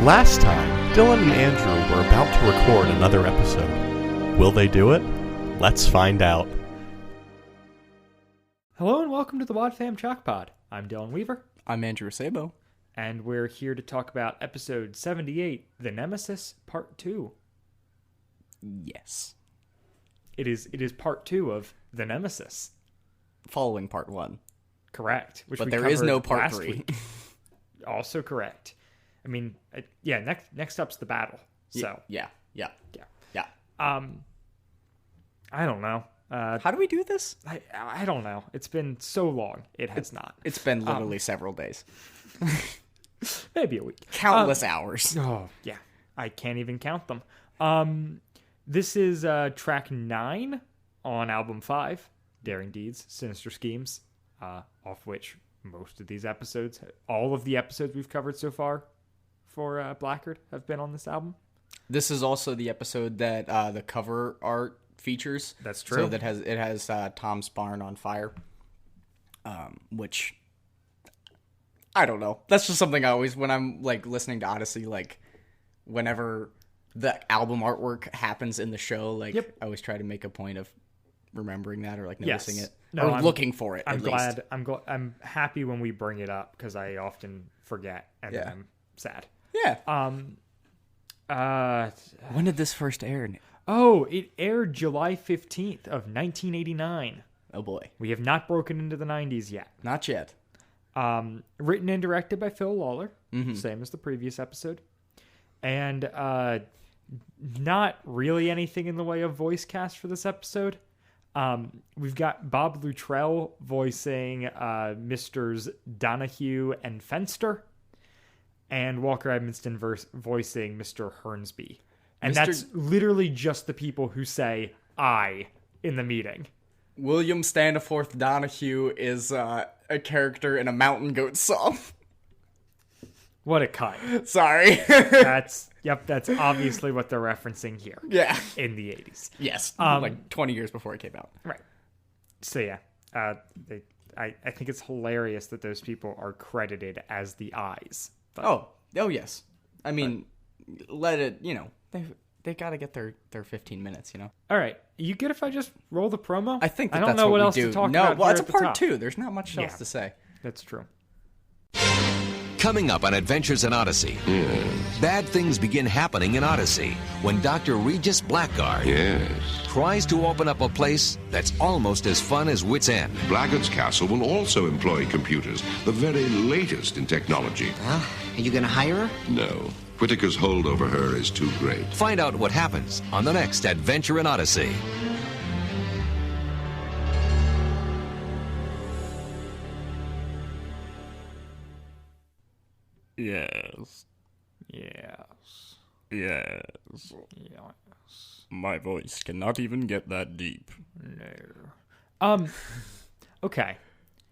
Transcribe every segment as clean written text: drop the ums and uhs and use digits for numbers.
Last time, Dylan and Andrew were about to record another episode. Will they do it? Let's find out. Hello and welcome to the Wad Fam Chalk Pod. I'm Dylan Weaver. I'm Andrew Sabo. And we're here to talk about episode 78, The Nemesis, Part 2. Yes. It is part 2 of The Nemesis. Following part 1. Correct. But there is no part 3. Also correct. I mean, next up's the battle. So Yeah. I don't know. How do we do this? I don't know. It's been so long. It has not. It's been literally several days. Maybe a week. Countless hours. Oh, yeah. I can't even count them. This is track 9 on album 5, Daring Deeds, Sinister Schemes, off which most of these episodes, all of the episodes we've covered so far for Blackguard have been on this album. This is also the episode that the cover art features. That's true. So it has Tom's barn on fire, which I don't know. That's just something I always, when I'm like listening to Odyssey, like whenever the album artwork happens in the show, like I always try to make a point of remembering that or like noticing it or looking for it. I'm happy when we bring it up because I often forget and then I'm sad. Yeah. When did this first air? Oh, it aired July 15th of 1989. Oh boy. We have not broken into the 90s yet. Not yet. Written and directed by Phil Lawler, same as the previous episode. And not really anything in the way of voice cast for this episode. We've got Bob Luttrell voicing Misters Donahue and Fenster, and Walker Edmonston voicing Mr. Hernsby. And that's literally just the people who say "I" in the meeting. William Staniforth Donahue is a character in a Mountain Goat song. What a cut. Sorry. That's obviously what they're referencing here. Yeah. In the 80s. Yes. Like 20 years before it came out. Right. So yeah, I think it's hilarious that those people are credited as the eyes. But, oh yes. I mean, let it, they got to get their 15 minutes, All right. You good if I just roll the promo? I think I don't that's know what else we do. to talk no, about. Well, it's a at the part top. 2. There's not much else to say. That's true. Coming up on Adventures in Odyssey. Bad things begin happening in Odyssey when Dr. Regis Blackguard tries to open up a place that's almost as fun as Wit's End. Blackguard's castle will also employ computers, the very latest in technology. Well, are you going to hire her? No. Whittaker's hold over her is too great. Find out what happens on the next Adventure in Odyssey. Yes. Yes. Yes. Yes. My voice cannot even get that deep. No. Okay.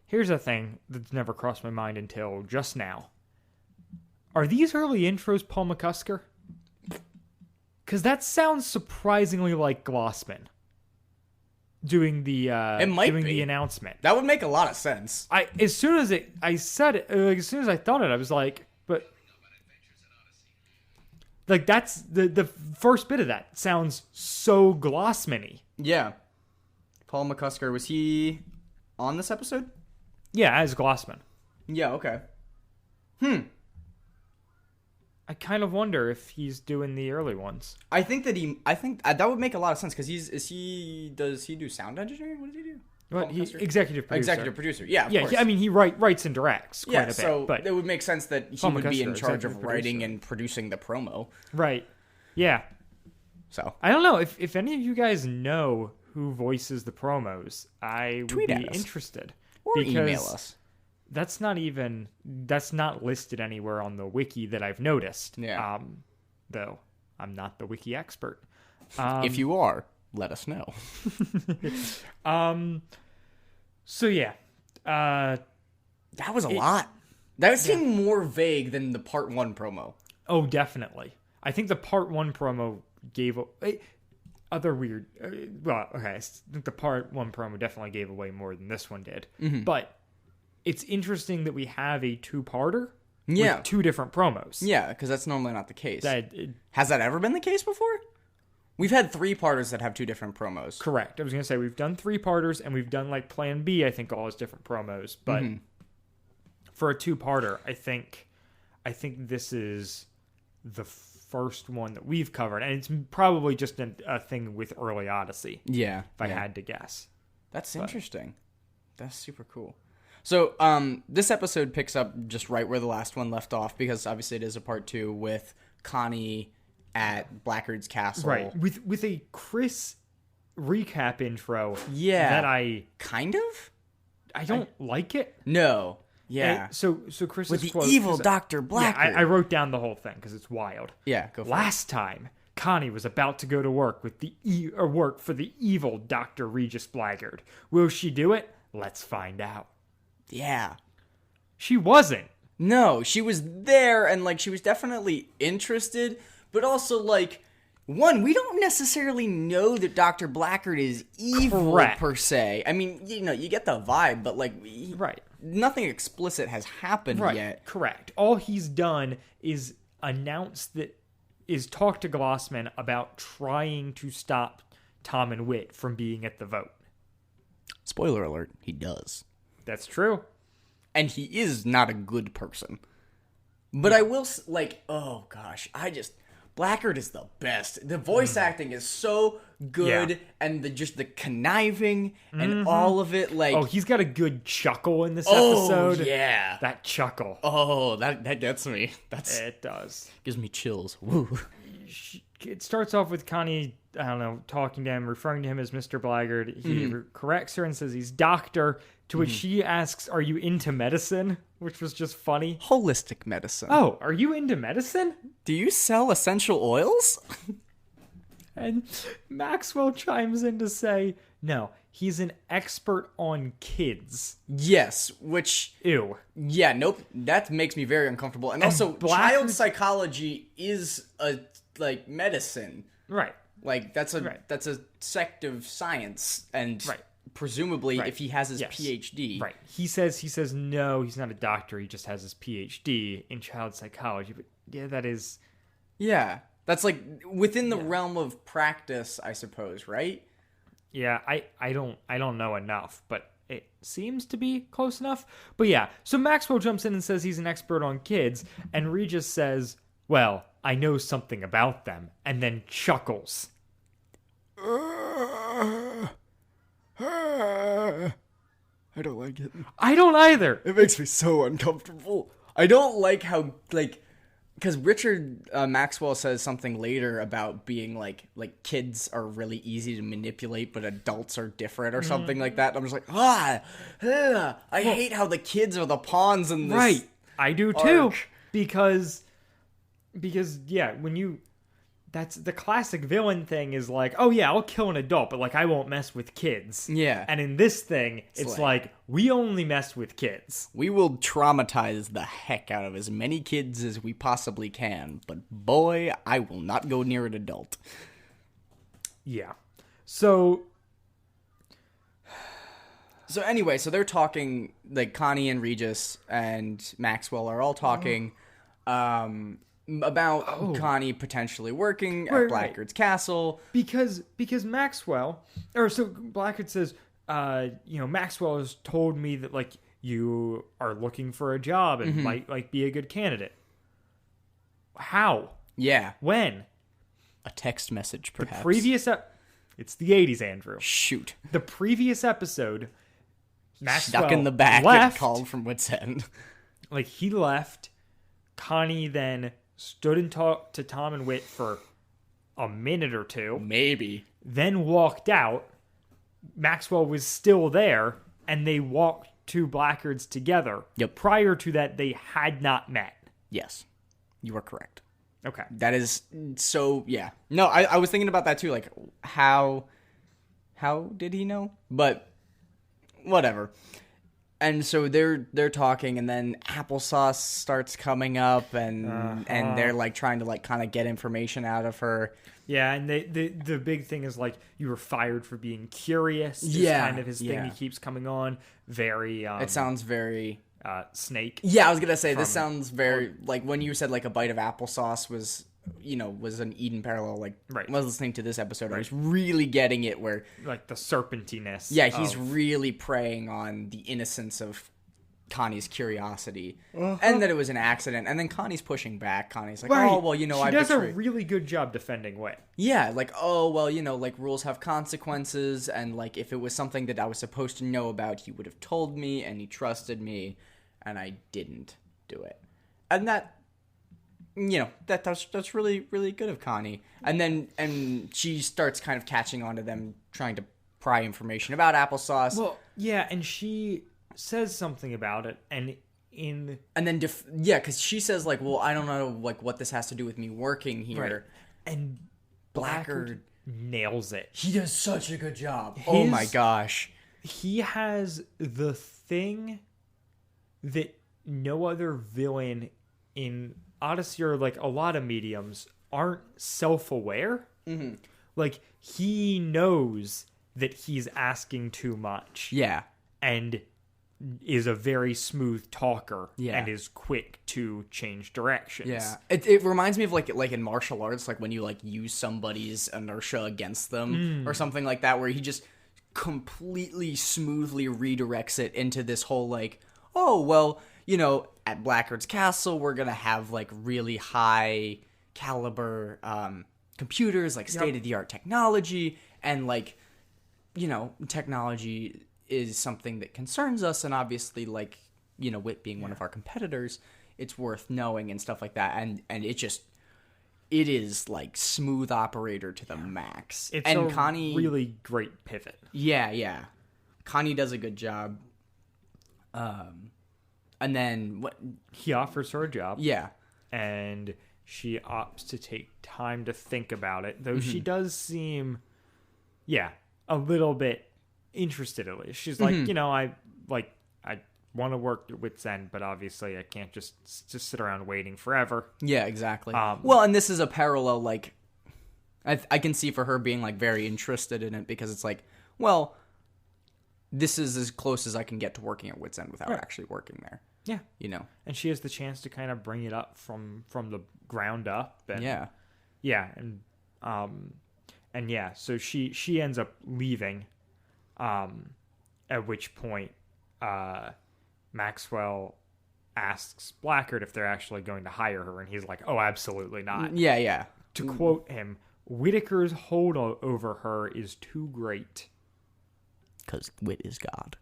Here's a thing that's never crossed my mind until just now. Are these early intros Paul McCusker? Because that sounds surprisingly like Glossman doing the the announcement. That would make a lot of sense. As soon as I thought it, I was like, but like that's the first bit of that sounds so Glossman-y. Yeah. Paul McCusker, was he on this episode? Yeah, as Glossman. Yeah, okay. I kind of wonder if he's doing the early ones. I think that would make a lot of sense because does he do sound engineering? What does he do? What, executive producer. Executive producer. Yeah, of yeah. course. I mean, he writes and directs quite a bit. So but it would make sense that he would be in charge of writing and producing the promo. Right. Yeah. So I don't know if any of you guys know who voices the promos. I would be interested. Or email us. That's not listed anywhere on the wiki that I've noticed. Yeah. Though I'm not the wiki expert. If you are, let us know. So yeah. That was a lot. That seemed more vague than the part 1 promo. Oh, definitely. I think the part 1 promo gave other weird. I think the part 1 promo definitely gave away more than this one did. Mm-hmm. But it's interesting that we have a 2-parter Yeah. with 2 different promos. Yeah, because that's normally not the case. That Has that ever been the case before? We've had 3-parters that have 2 different promos. correct. I was gonna say we've done 3-parters and we've done like Plan B. I think all has different promos, but for a 2-parter, I think this is the first one that we've covered, and it's probably just a thing with early Odyssey. Yeah. If I had to guess. That's interesting. That's super cool. So, this episode picks up just right where the last one left off, because obviously it is a part 2 with Connie at Blackguard's castle. Right. With a Chris recap intro. Yeah. That I kind of? don't like it. No. Yeah. And so Chris's with the quote, evil Dr. Blackguard. Yeah, I wrote down the whole thing because it's wild. Yeah, go for Last time, Connie was about to go to work with work for the evil Dr. Regis Blackguard. Will she do it? Let's find out. it. Yeah. She wasn't. No, she was there, and, like, she was definitely interested, but also, like, we don't necessarily know that Dr. Blackguard is evil, Correct. per se. I mean, you get the vibe, but, like, Right. nothing explicit has happened yet. Correct. All he's done is talk to Glossman about trying to stop Tom and Wit from being at the vote. Spoiler alert, he does. That's true. And he is not a good person. But I will, oh gosh, Blackguard is the best. The voice acting is so good, Yeah. and the conniving and all of it, like... Oh, he's got a good chuckle in this oh, episode. yeah. That chuckle. Oh, that gets me. It does. Gives me chills. Woo. It starts off with Connie, I don't know, talking to him, referring to him as Mr. Blackguard. He corrects her and says he's doctor, to which she asks, are you into medicine? Which was just funny. Holistic medicine. Oh, are you into medicine? Do you sell essential oils? And Maxwell chimes in to say, no, he's an expert on kids. Yes, which... Ew. Yeah, nope. That makes me very uncomfortable. And also, child psychology is a, medicine. Right. Like, that's a sect of science. And presumably, if he has his PhD... Right. He says, no, he's not a doctor. He just has his PhD in child psychology. But, yeah, that is... Yeah. That's, like, within the realm of practice, I suppose, right? Yeah, I don't know enough, but it seems to be close enough. But yeah, so Maxwell jumps in and says he's an expert on kids, and Regis says, well, I know something about them, and then chuckles. I don't like it. I don't either. It makes me so uncomfortable. I don't like how, because Richard Maxwell says something later about being like kids are really easy to manipulate, but adults are different or something like that. I'm just like, I hate how the kids are the pawns in this. Right. I do too. arc. Because yeah, that's the classic villain thing is like, oh yeah, I'll kill an adult, but like I won't mess with kids. Yeah. And in this thing, it's like we only mess with kids. We will traumatize the heck out of as many kids as we possibly can, but boy, I will not go near an adult. Yeah. So anyway, so they're talking, like Connie and Regis and Maxwell are all talking about Connie potentially working at Blackguard's castle. Because Maxwell, so Blackguard says, Maxwell has told me that like you are looking for a job and might like be a good candidate. How? Yeah. When? A text message, perhaps. It's the 80s, Andrew. Shoot. The previous episode, Maxwell Stuck in the back left, and called from Wits End. Like, he left. Connie then stood and talked to Tom and Wit for a minute or two. Maybe. Then walked out. Maxwell was still there, and they walked to Blackguard's together. Yep. Prior to that, they had not met. Yes. You are correct. Okay. That is so, yeah. No, I was thinking about that too. Like, how did he know? But whatever. And so they're talking, and then applesauce starts coming up, and they're like trying to like kind of get information out of her. Yeah, and the big thing is like you were fired for being curious. Is kind of his thing. He keeps coming on. Very. It sounds very snake. Yeah, I was gonna say this sounds very like when you said like a bite of applesauce was an Eden parallel. Like Right. when I was listening to this episode, I was really getting it where Like the serpentiness. yeah, he's really preying on the innocence of Connie's curiosity, and that it was an accident. And then Connie's pushing back. Connie's like, Right. "Oh well, she I does betrayed." a really good job defending Wit. Yeah, like, "Oh well, like rules have consequences, and like if it was something that I was supposed to know about, he would have told me, and he trusted me, and I didn't do it." And that, that's really really good of Connie. And she starts kind of catching on to them trying to pry information about applesauce. Well, yeah, and she says something about it, and then because she says like, well, I don't know like what this has to do with me working here. Right. And Blackguard nails it. He does such a good job. Oh my gosh. He has the thing that no other villain in Odyssey or like a lot of mediums aren't self-aware. Mm-hmm. Like he knows that he's asking too much. Yeah. And is a very smooth talker, yeah, and is quick to change directions. Yeah, it reminds me of like in martial arts, like when you like use somebody's inertia against them or something like that, where he just completely smoothly redirects it into this whole like, oh well, at Blackguard's castle we're gonna have like really high caliber computers, like state of the art technology, and like technology is something that concerns us, and obviously like Wit being one of our competitors, it's worth knowing and stuff like that, and it is like smooth operator to the max. It's Connie really great pivot. Yeah, Connie does a good job. And then what he offers her a job, and she opts to take time to think about it, though she does seem a little bit interested at least. She's like, I want to work at Wit's End, but obviously I can't just sit around waiting forever. Yeah, exactly. Well, and this is a parallel, like, I can see for her being, like, very interested in it, because it's like, well, this is as close as I can get to working at Wit's End without actually working there. Yeah. And she has the chance to kind of bring it up from the ground up. And, so she ends up leaving. At which point, Maxwell asks Blackguard if they're actually going to hire her, and he's like, "Oh, absolutely not." Yeah. To quote him, Whitaker's hold over her is too great. Because Wit is God.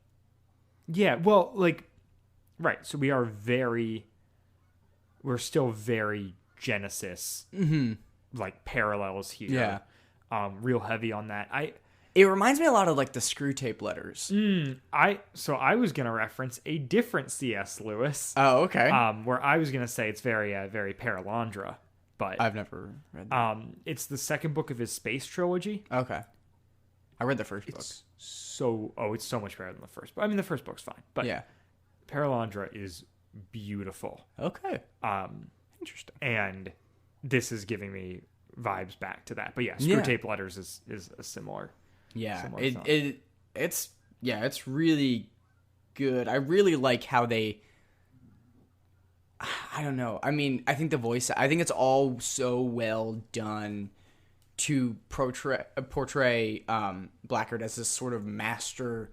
Yeah, well, like, right. So we're still very Genesis, like parallels here. Yeah. Real heavy on that. It reminds me a lot of like the Screw Tape letters. I was gonna reference a different C.S. Lewis. Oh, okay. Where I was gonna say it's very Paralandra, but I've never read that. It's the second book of his space trilogy. Okay. I read the first book. It's so much better than the first book. I mean, the first book's fine, but Paralandra is beautiful. Okay. Interesting. And this is giving me vibes back to that. But Screw Tape letters is a similar. Yeah, it's really good. I really like how they, I don't know. I mean, I think it's all so well done to portray Blackguard as this sort of master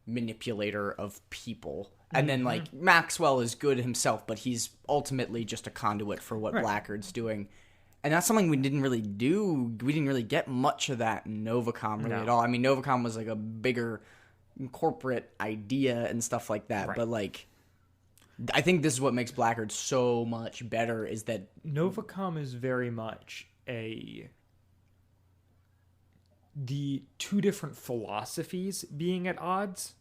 manipulator of people. And then like Maxwell is good himself, but he's ultimately just a conduit for what Blackguard's doing. And that's something we didn't really do. We didn't really get much of that in Novacom really at all. I mean, Novacom was like a bigger corporate idea and stuff like that. Right. But like, I think this is what makes Blackguard so much better, is that Novacom is very much the two different philosophies being at odds,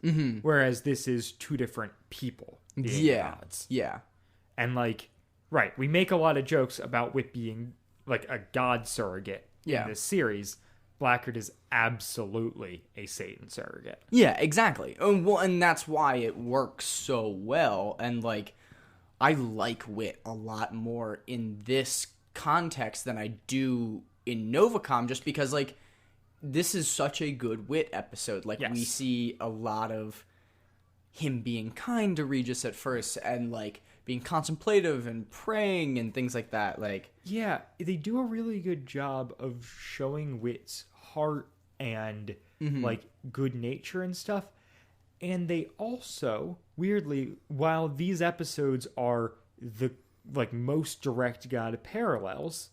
whereas this is two different people being at odds. Yeah. And like, we make a lot of jokes about Wit being like a god surrogate in this series. Blackguard is absolutely a Satan surrogate. Yeah, exactly. Well, and that's why it works so well. And like, I like Wit a lot more in this context than I do in Novacom, just because like, this is such a good Wit episode. Like, we see a lot of him being kind to Regis at first and like being contemplative and praying and things like that. Like, yeah, they do a really good job of showing Wit's heart and like good nature and stuff. And they also, weirdly, while these episodes are the like most direct God parallels,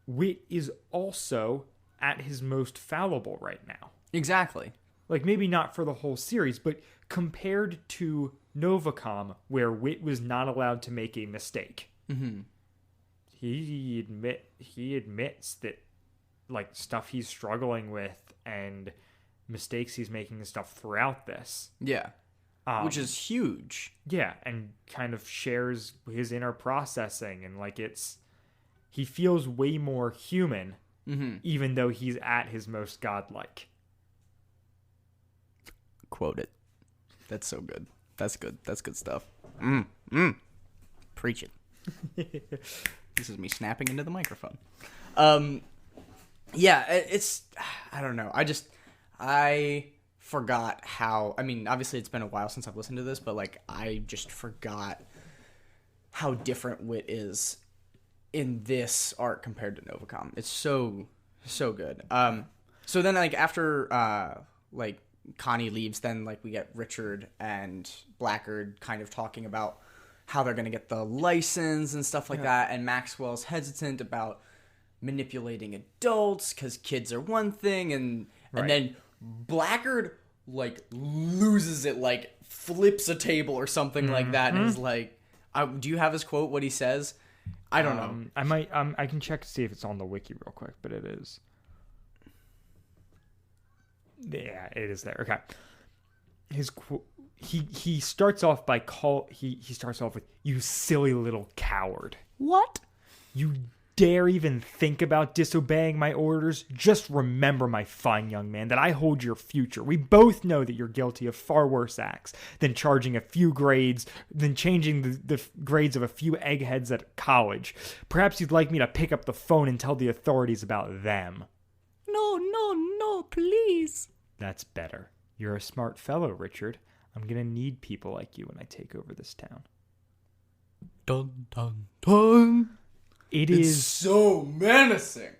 Wit is also at his most fallible right now. exactly. Like, maybe not for the whole series, but compared to Novacom, where Wit was not allowed to make a mistake. He admits that, like, stuff he's struggling with and mistakes he's making and stuff throughout this. Yeah. Which is huge. Yeah, and kind of shares his inner processing, and like he feels way more human, even though he's at his most godlike. Quote it. That's so good. That's good. That's good stuff. Preach it. This is me snapping into the microphone. Yeah, it's, I don't know. I forgot how, I mean, obviously it's been a while since I've listened to this, but like, I just forgot how different Wit is in this arc compared to Novacom. It's so good. So then like after, like Connie leaves, then like we get Richard and Blackguard kind of talking about how they're going to get the license and stuff like that. And Maxwell's hesitant about manipulating adults because kids are one thing. And then Blackguard like loses it, like flips a table or something like that. And is like, do you have his quote, what he says? I don't know. I might, I can check to see if it's on the wiki real quick, but it is. Yeah, it is there. Okay. His he starts off by he starts off with, "You silly little coward. What? You dare even think about disobeying my orders? Just remember, my fine young man, that I hold your future. We both know that you're guilty of far worse acts than changing the grades of a few eggheads at college. Perhaps you'd like me to pick up the phone and tell the authorities about them." No, please. "That's better. You're a smart fellow, Richard. I'm gonna need people like you when I take over this town." Dun, dun, dun. It's so menacing.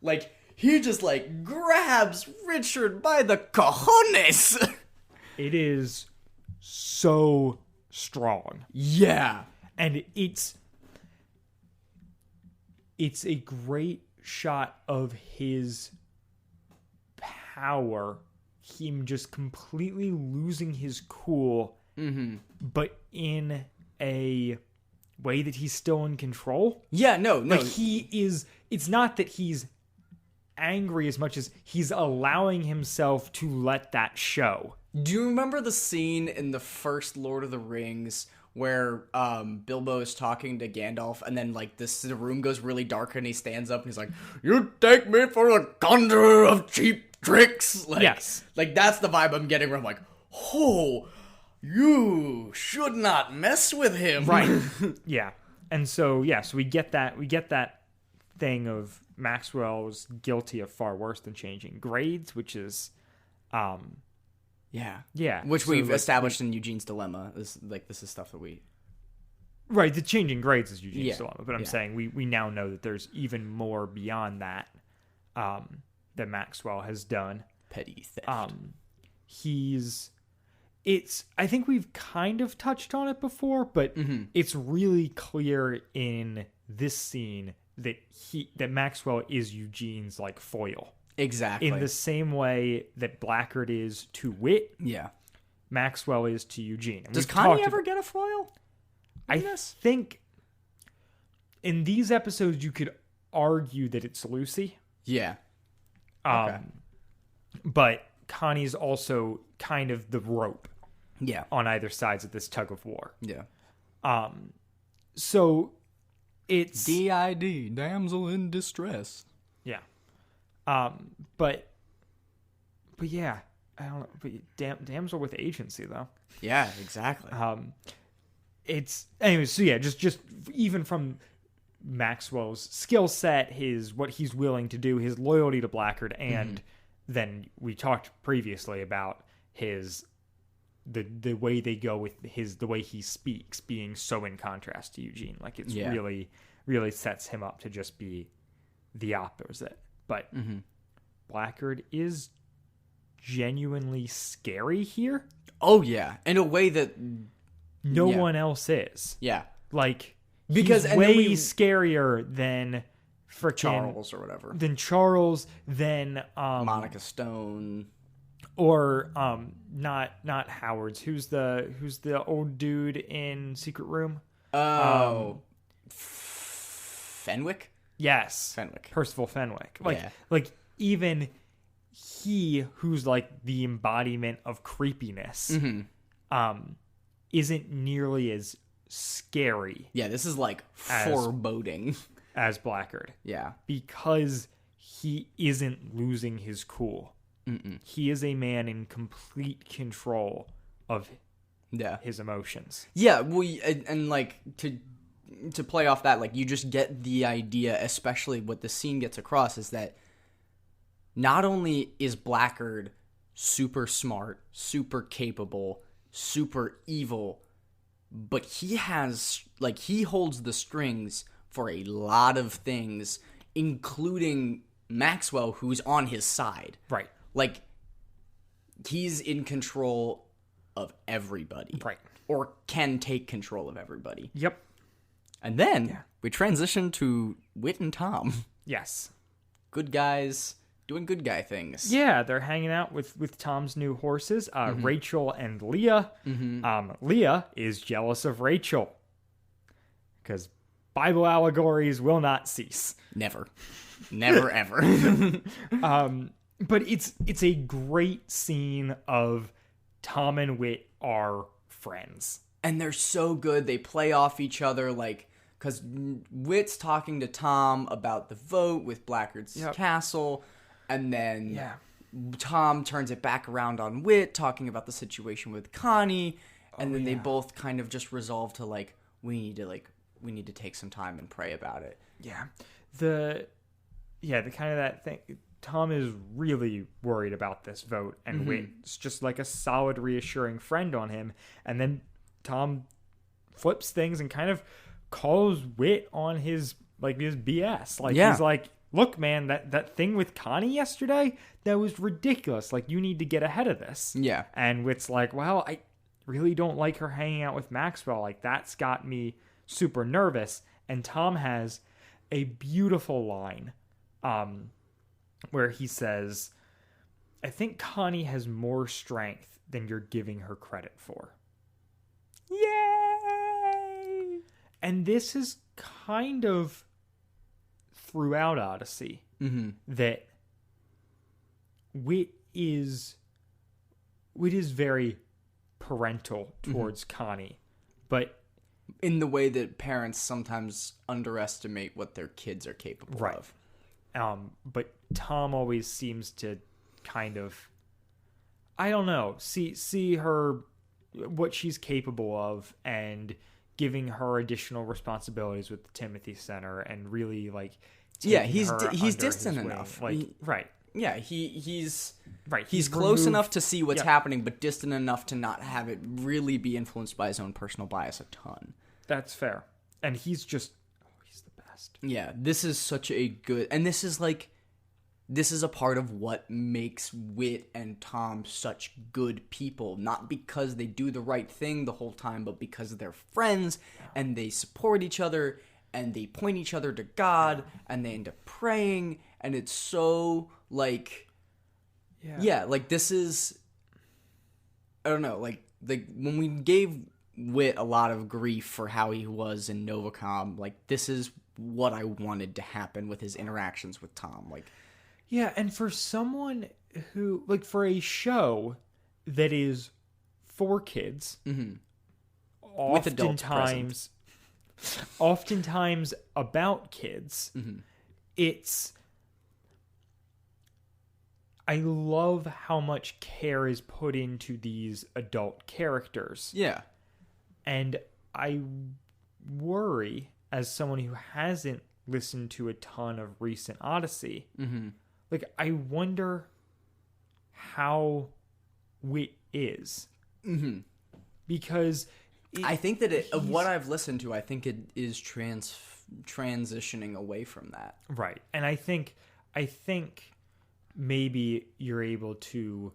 Like, he just, like, grabs Richard by the cojones. It is so strong. Yeah. And it's a great shot of his power, him just completely losing his cool, but in a way that he's still in control. Yeah, no. Like, it's not that he's angry as much as he's allowing himself to let that show. Do you remember the scene in the first Lord of the Rings where Bilbo is talking to Gandalf, and then like the room goes really dark and he stands up and he's like, "You take me for a conjurer of cheap tricks"? Like, yes. Like, that's the vibe I'm getting where I'm like, "Oh, you should not mess with him." Right. Yeah. And so we get that thing of Maxwell was guilty of far worse than changing grades, which is yeah. Which so, we've like, established in Eugene's Dilemma. This is stuff that we... Right, the changing grades is Eugene's Yeah. Dilemma, but I'm saying we now know that there's even more beyond that that Maxwell has done. Petty theft. I think we've kind of touched on it before, but it's really clear in this scene that Maxwell is Eugene's like foil. Exactly. In the same way that Blackguard is to Wit, Yeah. Maxwell is to Eugene. And Does we've Connie talked ever about- get a foil? I think in these episodes you could argue that it's Lucy. Yeah. But Connie's also kind of the rope Yeah. on either sides of this tug of war. Yeah. So it's DID, damsel in distress. yeah. But yeah, I don't know. But damsel with agency though. Yeah, exactly. It's anyways. So yeah, just even from Maxwell's skill set, what he's willing to do, his loyalty to Blackguard, and then we talked previously about his the way they go with the way he speaks being so in contrast to Eugene. Like, it's really sets him up to just be the opposite. But Blackguard is genuinely scary here. Oh yeah, in a way that no one else is. Yeah, like, because he's way scarier than frickin' Charles or whatever. Than Charles, than Monica Stone, or not Howard's. Who's the old dude in Secret Room? Oh, Fenwick. Yes, Fenwick. Percival Fenwick. Like even he, who's like the embodiment of creepiness, isn't nearly as scary. Yeah, this is like foreboding as Blackguard. Yeah, because he isn't losing his cool. He is a man in complete control of his emotions. Yeah, and like to play off that, like, you just get the idea, especially what the scene gets across, is that not only is Blackguard super smart, super capable, super evil, but he holds the strings for a lot of things, including Maxwell, who's on his side. Right. Like, he's in control of everybody. Right. Or can take control of everybody. Yep. And then we transition to Whit and Tom. Yes. Good guys doing good guy things. Yeah, they're hanging out with Tom's new horses, Rachel and Leah. Leah is jealous of Rachel because Bible allegories will not cease. Never. Never, ever. But it's a great scene of Tom and Whit are friends. And they're so good. They play off each other, like, because Whit's talking to Tom about the vote with Blackguard's castle, and then Tom turns it back around on Whit, talking about the situation with Connie, and then they both kind of just resolve to, like, we need to take some time and pray about it. Yeah. The kind of that thing. Tom is really worried about this vote, and Whit's just like a solid, reassuring friend on him. And then Tom flips things and kind of calls Whit on his BS. Like, he's like, look, man, that thing with Connie yesterday, that was ridiculous. Like, you need to get ahead of this. Yeah. And Whit's like, well, I really don't like her hanging out with Maxwell. Like, that's got me super nervous. And Tom has a beautiful line, where he says, I think Connie has more strength than you're giving her credit for. Yay! And this is kind of throughout Odyssey, that Whit is very parental towards Connie, but in the way that parents sometimes underestimate what their kids are capable of. But Tom always seems to kind of, I don't know, see her, what she's capable of, and giving her additional responsibilities with the Timothy Center, and really, like, he's distant enough. Like, Yeah, he's He's close enough to see what's happening, but distant enough to not have it really be influenced by his own personal bias a ton. That's fair. And he's just, he's the best. Yeah, this is such a good, and this is a part of what makes Whit and Tom such good people. Not because they do the right thing the whole time, but because they're friends, and they support each other, and they point each other to God, and they end up praying, and it's so, like, like, this is, I don't know, like, when we gave Whit a lot of grief for how he was in Novacom, like, this is what I wanted to happen with his interactions with Tom, like. Yeah, and for someone who, like, for a show that is for kids, with adults present, oftentimes about kids, it's, I love how much care is put into these adult characters. Yeah. And I worry, as someone who hasn't listened to a ton of recent Odyssey, like, I wonder how Whit is. because I think that of what I've listened to, I think it is transitioning away from that. Right. And I think maybe you're able to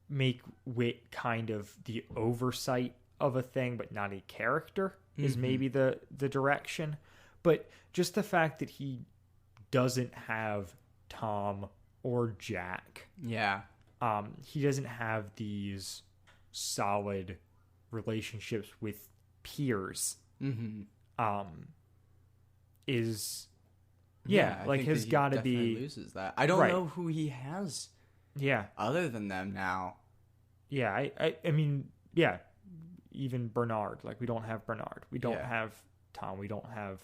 make Wit kind of the oversight of a thing, but not a character is maybe the direction. But just the fact that he doesn't have Tom or Jack. Yeah. He doesn't have these solid relationships with peers. Is I like think has that he got to definitely be loses that. I don't know who he has. Yeah. Other than them now. Yeah. I mean, yeah. Even Bernard. Like, we don't have Bernard. We don't have Tom. We don't have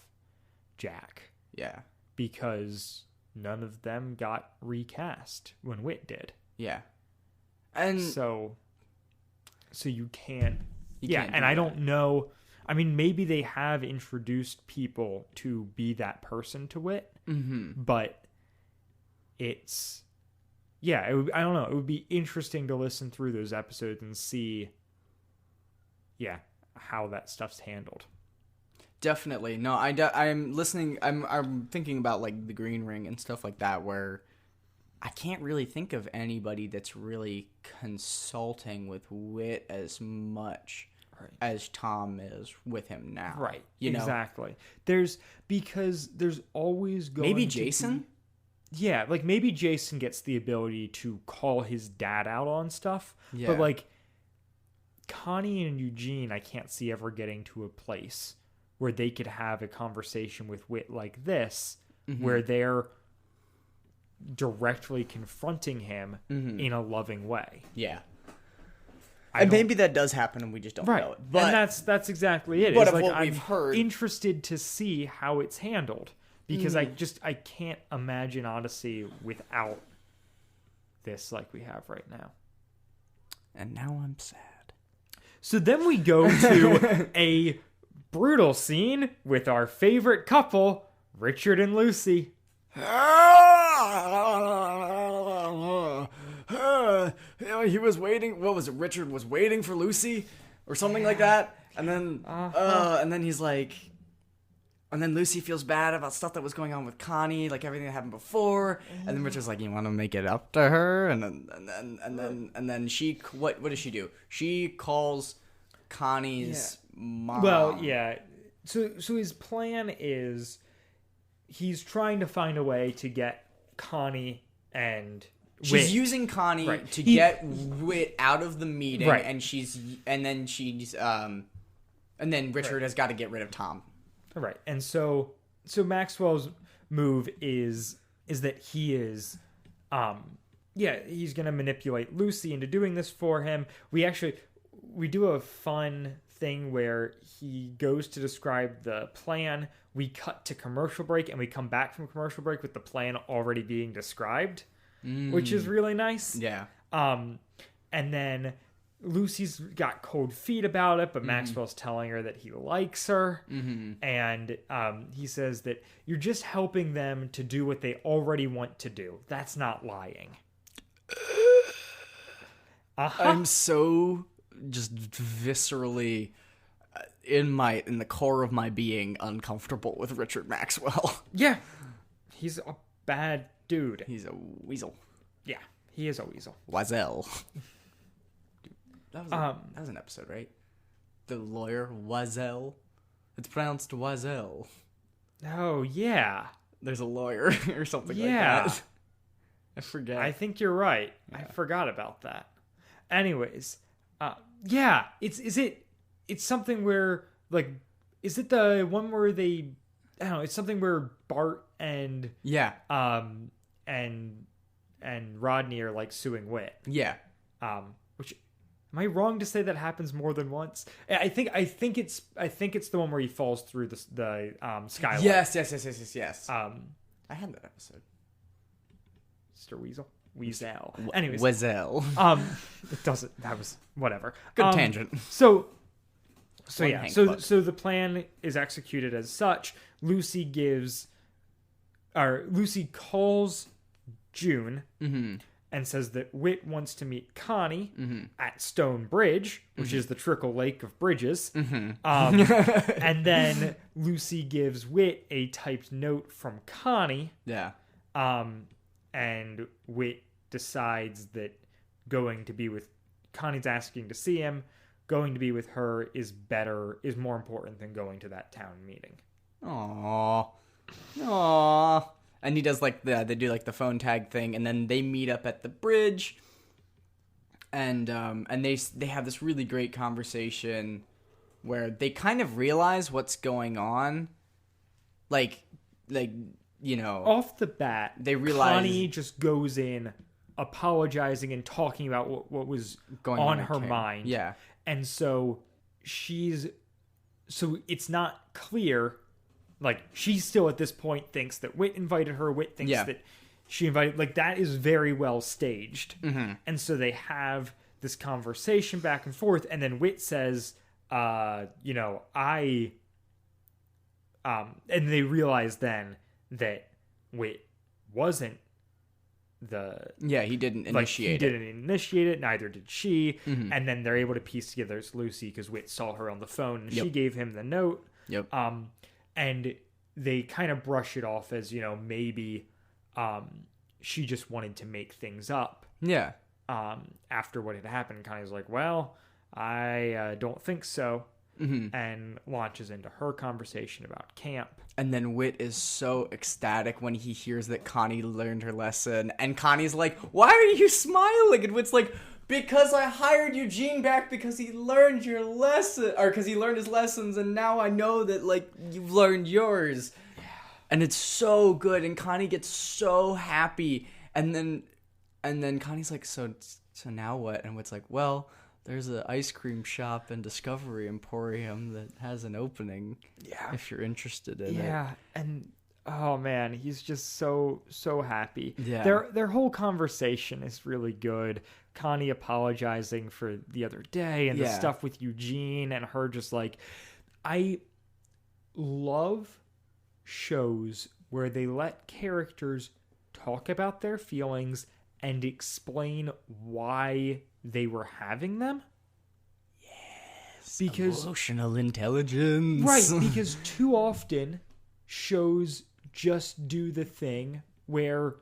Jack. Yeah. Because none of them got recast when Wit did. Yeah. And so you can't. can't and I don't know. I mean, maybe they have introduced people to be that person to Wit, but it's. Yeah, I don't know. It would be interesting to listen through those episodes and see, how that stuff's handled. Definitely. No, I'm listening. I'm thinking about, like, the Green Ring and stuff like that, where I can't really think of anybody that's really consulting with Wit as much as Tom is with him now. Right. You know? Exactly. Because there's always going maybe to Jason? Yeah, like maybe Jason gets the ability to call his dad out on stuff. Yeah. But like Connie and Eugene, I can't see ever getting to a place where they could have a conversation with Wit like this, where they're directly confronting him in a loving way. Yeah. And maybe that does happen and we just don't know it. But, and that's exactly it. But It's of like, what I'm we've heard, interested to see how it's handled. Because I can't imagine Odyssey without this like we have right now. And now I'm sad. So then we go to a brutal scene with our favorite couple, Richard and Lucy. He was waiting. What was it? Richard was waiting for Lucy or something like that. And then, and then he's like, and then Lucy feels bad about stuff that was going on with Connie, like everything that happened before. And then Richard's like, "You want to make it up to her?" And then she, what does she do? She calls Connie's mom. Well, yeah. So his plan is he's trying to find a way to get Connie and she's Wit. using Connie to get Wit out of the meeting, and then Richard has got to get rid of Tom. Right. And so Maxwell's move is that he is he's going to manipulate Lucy into doing this for him. We do a fun thing where he goes to describe the plan. We cut to commercial break and we come back from commercial break with the plan already being described, which is really nice. Yeah. And then Lucy's got cold feet about it, but Maxwell's telling her that he likes her. And he says that you're just helping them to do what they already want to do. That's not lying. I'm so just viscerally in the core of my being uncomfortable with Richard Maxwell. Yeah. He's a bad dude. He's a weasel. Yeah, he is a weasel. Wazel. That was an episode, right? The lawyer, Wazel. It's pronounced Wazel. Oh, yeah. There's a lawyer or something like that. I forget. I think you're right. Yeah. I forgot about that. Anyways, it's something where, like, is it the one where they, I don't know, it's something where Bart and and Rodney are like suing Wit. Yeah. Which, am I wrong to say that happens more than once? I think it's the one where he falls through the skylight. Yes. I had that episode. Mr. Weasel. Anyways. Weasel. It doesn't. That was whatever. Good tangent. So the plan is executed as such. Lucy calls June and says that Wit wants to meet Connie at Stone Bridge, which is the Trickle Lake of bridges. And then Lucy gives Wit a typed note from Connie. Yeah. And Wit decides that going to be with Connie's asking to see him. Going to be with her is more important than going to that town meeting. Aww. And he does like they do like the phone tag thing, and then they meet up at the bridge, and they have this really great conversation where they kind of realize what's going on, like off the bat, they realize Connie just goes in apologizing and talking about what was going on her mind. Yeah. And so it's not clear. Like, she still at this point thinks that Wit invited her. Wit thinks that she invited. Like, that is very well staged. And so they have this conversation back and forth. And then Wit says, and they realize then that Wit wasn't he didn't initiate it. He didn't initiate it, neither did she. And then they're able to piece together it's Lucy because Wit saw her on the phone and she gave him the note. And they kind of brush it off as, maybe she just wanted to make things up. Yeah. After what had happened, Connie's like, well, I don't think so. And launches into her conversation about camp. And then Wit is so ecstatic when he hears that Connie learned her lesson. And Connie's like, why are you smiling? And Wit's like, because I hired Eugene back because he learned your lesson. Or because he learned his lessons, and now I know that, like, you've learned yours. Yeah. And it's so good. And Connie gets so happy. And then Connie's like, so now what? And Wit's like, well, there's an ice cream shop and Discovery Emporium that has an opening. Yeah. If you're interested in it. Yeah. And oh man, he's just so happy. Yeah. Their whole conversation is really good. Connie apologizing for the other day and the stuff with Eugene and her just like, I love shows where they let characters talk about their feelings and explain why they were having them. Yes. Because emotional intelligence. Right, because too often shows just do the thing where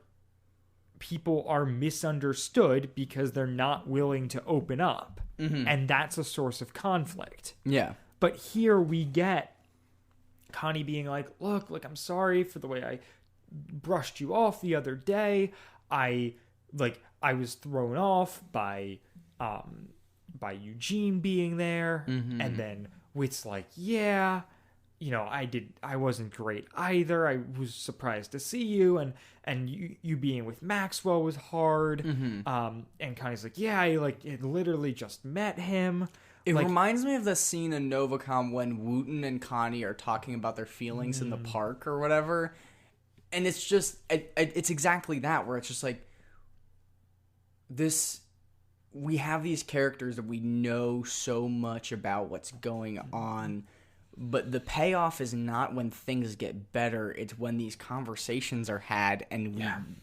people are misunderstood because they're not willing to open up. And that's a source of conflict. Yeah. But here we get Connie being like, look, I'm sorry for the way I brushed you off the other day. I was thrown off by Eugene being there. And then Wit's like, yeah, I wasn't great either. I was surprised to see you, and you being with Maxwell was hard. And Connie's like, yeah, I literally just met him. It reminds me of the scene in Novacom when Wooten and Connie are talking about their feelings in the park or whatever. And it's just, it's exactly that, where it's just like, we have these characters that we know so much about what's going on, but the payoff is not when things get better. It's when these conversations are had and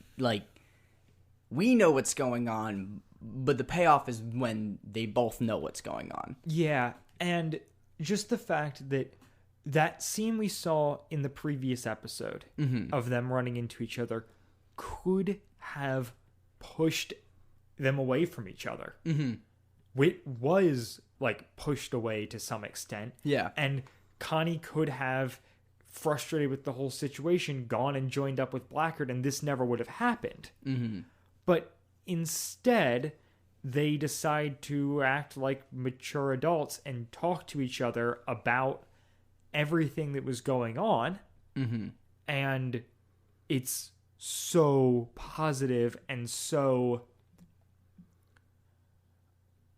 we know what's going on, but the payoff is when they both know what's going on. Yeah, and just the fact that scene we saw in the previous episode of them running into each other could have pushed them away from each other. Wit was pushed away to some extent. Yeah. And Connie could have, frustrated with the whole situation, gone and joined up with Blackguard, and this never would have happened. But instead, they decide to act like mature adults and talk to each other about everything that was going on. And it's so positive and so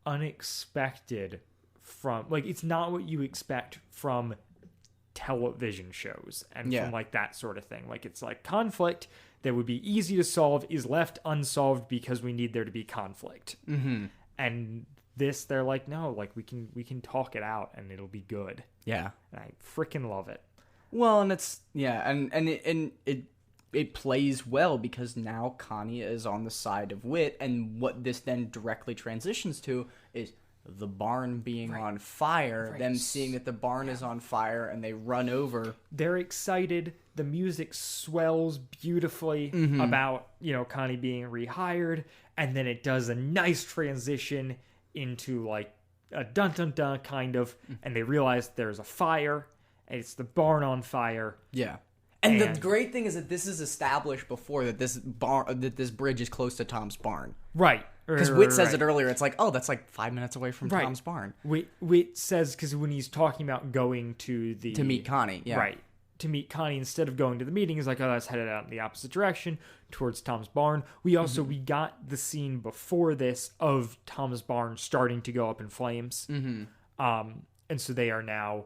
unexpected from it's not what you expect from television shows and from that sort of thing. It's conflict that would be easy to solve is left unsolved because we need there to be conflict. And this, they're like, no, we can talk it out and it'll be good. And I freaking love it. Well, and it's and it it plays well because now Connie is on the side of Wit, and what this then directly transitions to is the barn being on fire, them seeing that the barn is on fire, and they run over. They're excited. The music swells beautifully about, Connie being rehired, and then it does a nice transition into like a dun-dun-dun kind of, and they realize there's a fire, and it's the barn on fire. Yeah. And the great thing is that this is established before that this bridge is close to Tom's barn. Right. Because Wit says it earlier. It's like, oh, that's like 5 minutes away from Tom's barn. Wit says, because when he's talking about going to meet Connie, yeah. Right. To meet Connie instead of going to the meeting, he's like, oh, that's headed out in the opposite direction towards Tom's barn. We also, we got the scene before this of Tom's barn starting to go up in flames. And so they are now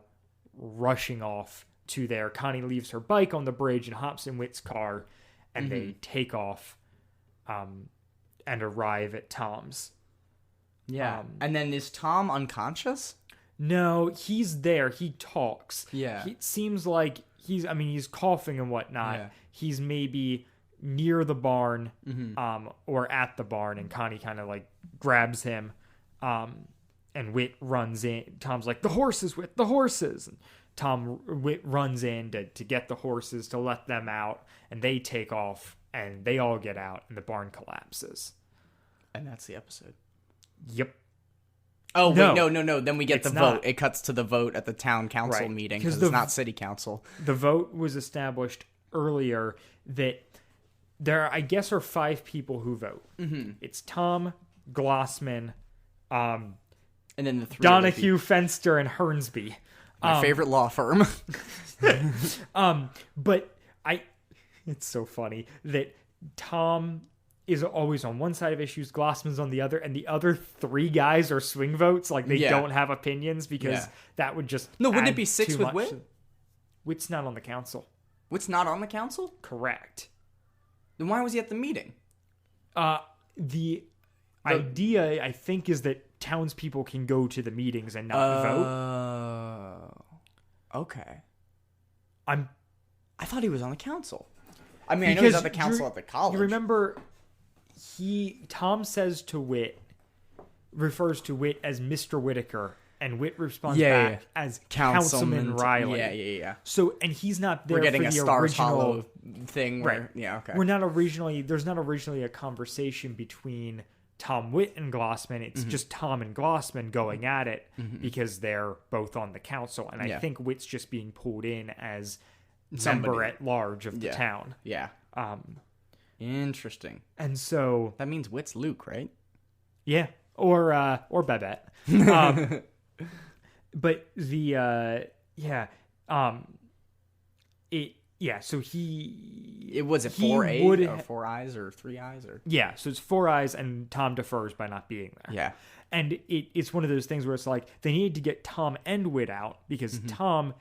rushing off to there. Connie leaves her bike on the bridge and hops in Wit's car, and they take off and arrive at Tom's. Yeah. And then is Tom unconscious? No, he's there. He talks. Yeah. It seems like he's coughing and whatnot. Yeah. He's maybe near the barn or at the barn, and Connie kind of like grabs him and Wit runs in. Tom's like, the horses, Wit, the horses. And Wit runs in to get the horses to let them out, and they take off, and they all get out, and the barn collapses. And that's the episode. Yep. Oh, wait, no. Then we get the vote. Not. It cuts to the vote at the town council meeting because it's not city council. The vote was established earlier that there, I guess, are 5 people who vote. It's Tom, Glossman, and then the 3 Donahue, Fenster, and Hernsby. My favorite law firm. But it's so funny that Tom is always on one side of issues, Glossman's on the other, and the other 3 guys are swing votes. Like, they don't have opinions because that would just wouldn't it be 6 with Wit? Wit's not on the council. Wit's not on the council? Correct. Then why was he at the meeting? The idea, I think, is that townspeople can go to the meetings and not vote. Okay. I thought he was on the council. I mean, I know he's on the council at the college. You remember, Tom says to Wit, refers to Wit as Mr. Whitaker, and Wit responds back as Councilman Riley. Yeah. So, and he's not there. We're getting for a the Stars original Hollow thing. Where, right. Yeah, okay. There's not originally a conversation between Tom Wit and Glossman. It's just Tom and Glossman going at it because they're both on the council. And I think Wit's just being pulled in as member at large of the town. Yeah. Interesting. And so that means Wit's Luke, right? Yeah. Or Babette. But the so it was it 4 or 4 eyes or 3 eyes or so it's 4 eyes, and Tom defers by not being there. Yeah. And it's one of those things where it's like they needed to get Tom and Wit out because Tom,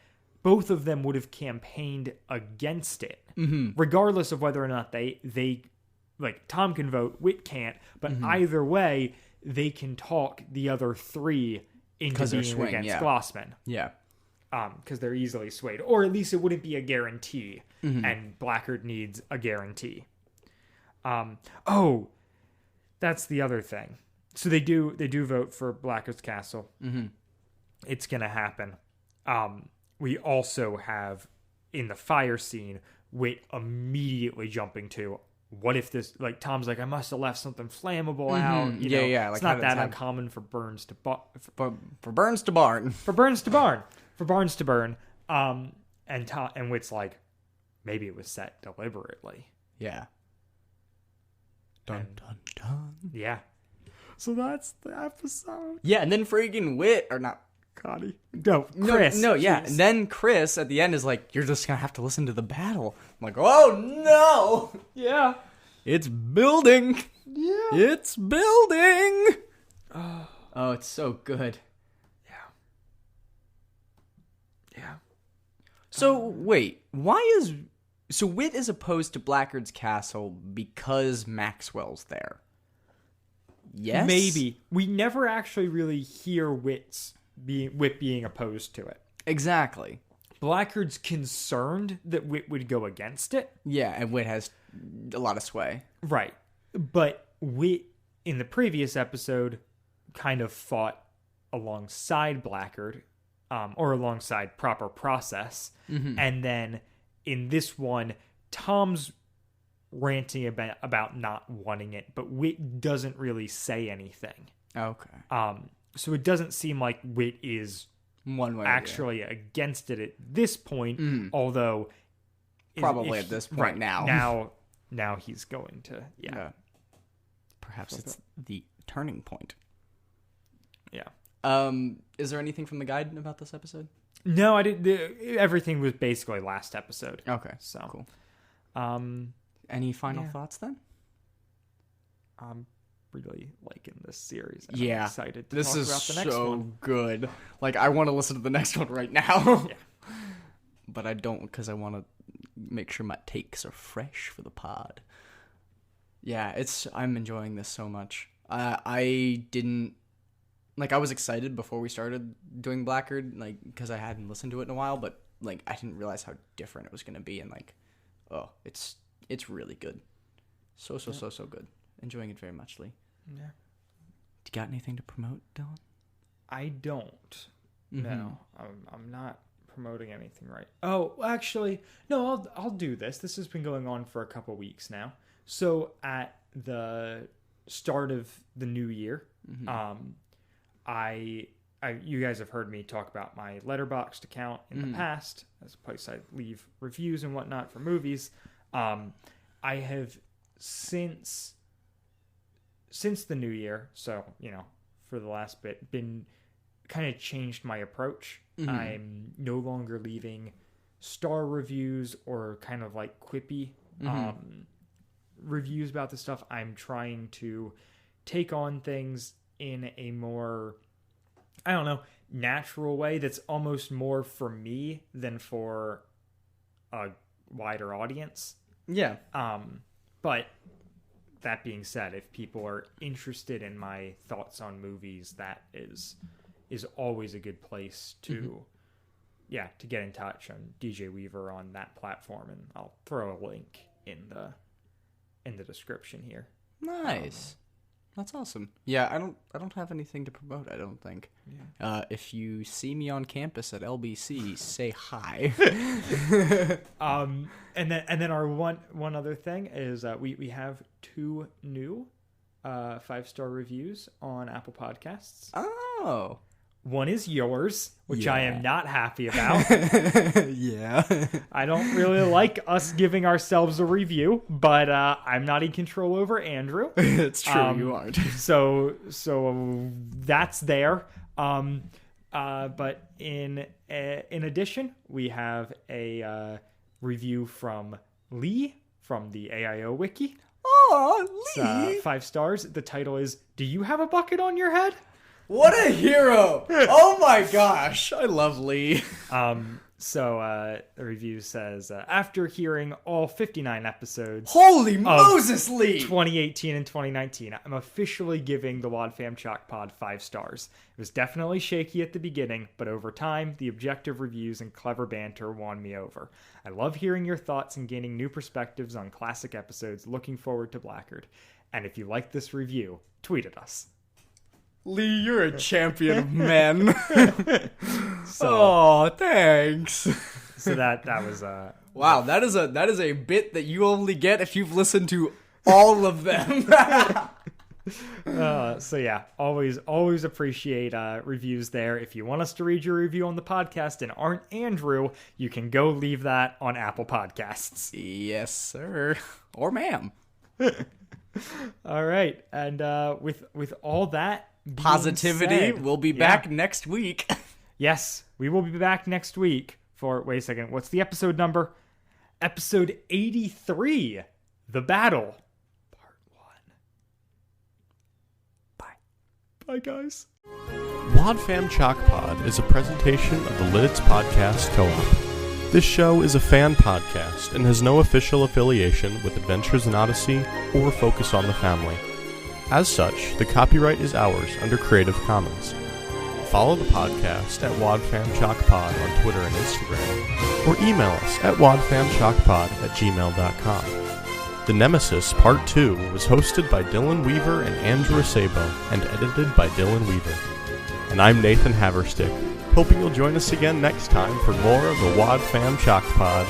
both of them would have campaigned against it, regardless of whether or not they like Tom can vote, Wit can't, but either way they can talk the other 3 into being against Glossman. Yeah. Because they're easily swayed, or at least it wouldn't be a guarantee, and Blackguard needs a guarantee. That's the other thing. So they do vote for Blackguard's Castle. It's gonna happen. We also have in the fire scene Wit immediately jumping to, what if this, like, Tom's like, I must have left something flammable out. You know, Like, it's not that uncommon for Burns to for Burns to barn. For Burns to barn. For Barnes to burn. And Wit's like, maybe it was set deliberately. Yeah. Dun, dun, dun. Yeah. So that's the episode. Yeah, and then freaking Wit, or not Connie. No, Chris. No, yeah. And then Chris at the end is like, you're just going to have to listen to the battle. I'm like, oh no! Yeah. It's building! Yeah. It's building! Oh, it's so good. Yeah. So, wait, so Wit is opposed to Blackguard's Castle because Maxwell's there? Yes? Maybe. We never actually really hear Wit being opposed to it. Exactly. Blackguard's concerned that Wit would go against it. Yeah, and Wit has a lot of sway. Right. But Wit, in the previous episode, kind of fought alongside Blackguard, or alongside Proper Process. And then in this one, Tom's ranting about not wanting it, but Wit doesn't really say anything. Okay. So it doesn't seem like Wit is one way actually against it at this point, although probably at this point now he's going to perhaps it's the turning point. Yeah. Is there anything from the guide about this episode? No, I didn't. Everything was basically last episode. Okay, so cool. Any final thoughts then? I'm really liking this series. I'm excited to this talk is about the next so one. good. Like, I want to listen to the next one right now. Yeah. But I don't, because I want to make sure my takes are fresh for the pod. Yeah, I'm enjoying this so much. I was excited before we started doing Blackguard, like, because I hadn't listened to it in a while, but, like, I didn't realize how different it was going to be, and, like, it's really good. So good. Enjoying it very much, Lee. Yeah. Do you got anything to promote, Dylan? I don't. No, I'm not promoting anything right. Oh, actually, no, I'll do this. This has been going on for a couple weeks now. So at the start of the new year, you guys have heard me talk about my Letterboxd account in the past as a place I leave reviews and whatnot for movies. I have since the new year, so, for the last bit, been kind of changed my approach. I'm no longer leaving star reviews or kind of like quippy reviews about the stuff. I'm trying to take on things in a more, I don't know, natural way that's almost more for me than for a wider audience. Yeah. But that being said, if people are interested in my thoughts on movies, that is always a good place to to get in touch. I'm DJ Weaver on that platform, and I'll throw a link in the description here. Nice. That's awesome. Yeah, I don't have anything to promote, I don't think. Yeah. If you see me on campus at LBC, say hi. And then our one other thing is we have 2 new 5-star reviews on Apple Podcasts. Oh. One is yours, which I am not happy about. Yeah. I don't really like us giving ourselves a review, but I'm not in control over Andrew. It's true, you aren't. So that's there. But in addition, we have a review from Lee from the AIO Wiki. Oh, Lee! It's, 5 stars. The title is, "Do you have a bucket on your head?" What a hero! Oh my gosh, I love Lee. So the review says, after hearing all 59 episodes, holy Moses, Lee! 2018 and 2019, I'm officially giving the Wad Fam Chalk Pod 5 stars. It was definitely shaky at the beginning, but over time, the objective reviews and clever banter won me over. I love hearing your thoughts and gaining new perspectives on classic episodes. Looking forward to Blackguard. And if you like this review, tweet at us. Lee, you're a champion of men. Oh, thanks. So that was wow. That is a bit that you only get if you've listened to all of them. So yeah, always appreciate reviews there. If you want us to read your review on the podcast and aren't Andrew, you can go leave that on Apple Podcasts. Yes, sir, or ma'am. All right, and with all that positivity, said, we'll be back next week. Yes, we will be back next week for, wait a second, what's the episode number? Episode 83, The Battle, Part 1. Bye, guys. Wad Fam Chalk Pod is a presentation of the Lidditz Podcast Co-op. This show is a fan podcast and has no official affiliation with Adventures in Odyssey or Focus on the Family. As such, the copyright is ours under Creative Commons. follow the podcast at wadfamchalkpod on Twitter and Instagram, or email us at wadfamchalkpod@gmail.com. The Nemesis Part 2 was hosted by Dylan Weaver and Andrew Sabo and edited by Dylan Weaver. And I'm Nathan Haverstick, hoping you'll join us again next time for more of the Wad Fam Chalk Pod.